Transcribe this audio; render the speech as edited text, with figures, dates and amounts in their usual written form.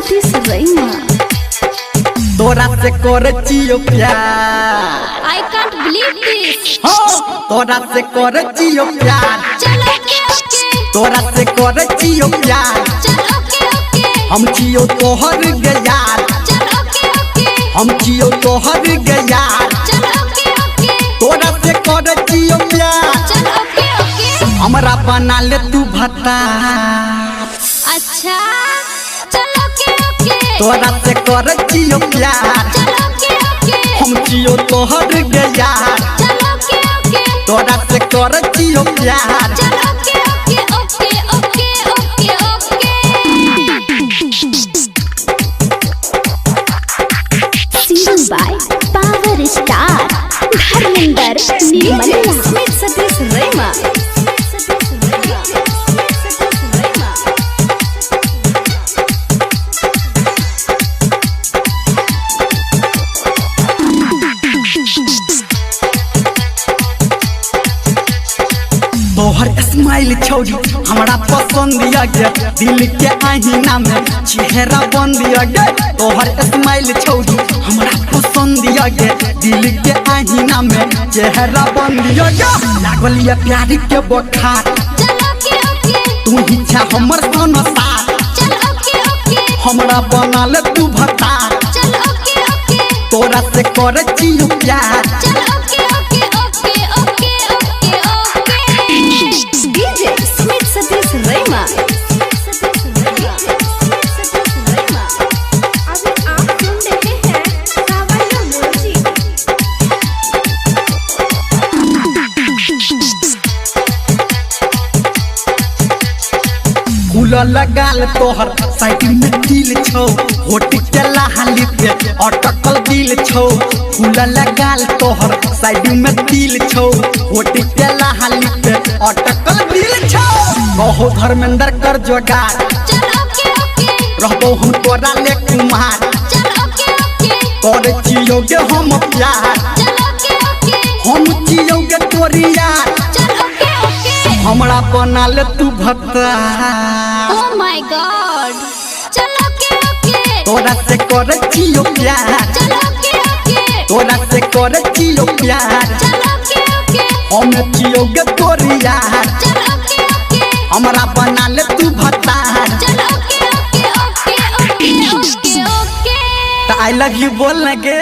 सतीश रैना। तोरा से करे चियो प्यार। I can't believe this। हो तोरा से करे चियो प्यार। चल ओके ओके। तोरा से करे चियो प्यार। चल ओके ओके। हम चियो तोहर गयार। चल ओके ओके। हम चियो तोहर गयार। चल ओके ओके। तोरा से करे चियो प्यार। चल ओके ओके। हमरा बना ले तू भत्ता। अच्छा चल ओके ओके। तोरा से करे चियो प्यार। चल ओके ओके। हम चियो तोहर गयार। चल ओके ओके। तोरा से करे चियो प्यार। चल ओके ओके ओके ओके ओके ओके। Singing by Power Star Dharmendra निर्मल स्मित सतीश रैना। तोहर स्माइल छोड़ी हमरा पसंद आ गया। दिल के आईना में चेहरा बन दिया गया। तोहर स्माइल छोड़ी हमरा पसंद आ गया। दिल के आईना में चेहरा बन दिया गया। लागल या प्यार के बुखार। चल ओके ओके। तू ही छा हमर संसार। चल ओके ओके। हमरा बना ले तू भत्ता। चल ओके ओके। तोरा से करे चियो प्यार। चल ओके ओके ओके ओके ओके ओके। डीजे स्मित सतीश रैना। अभी आप सुन रहे हैं कावड़िया म्यूजिक। फूल लगाल तोहर साइड में दिल छौ। होट के लाली पे अटकल दिल छौ। फूल लगाल तोहर साइड में दिल छौ। होट के लाली पे अटकल दिल छौ। कहो धर्मेंद्र कर जोगार। चल ओके ओके। रहबो हम तोरा ले कुमार। चल ओके ओके। करे चियोगे हम प्यार। चल ओके ओके। हम चियोगे तोरी यार। चल ओके ओके। हमरा बना ले तू भत्ता। Oh my God. चल ओके ओके। तोरा से करे चियो प्यार। चल ओके ओके। तोरा से करे चियो प्यार। चल ओके ओके। हम चियोगे तोरी यार। चल ओके ओके। हमरा बना ले तू भत्ता। चल ओके ओके ओके ओके ओके ओके। आई लव यू बोल लगे।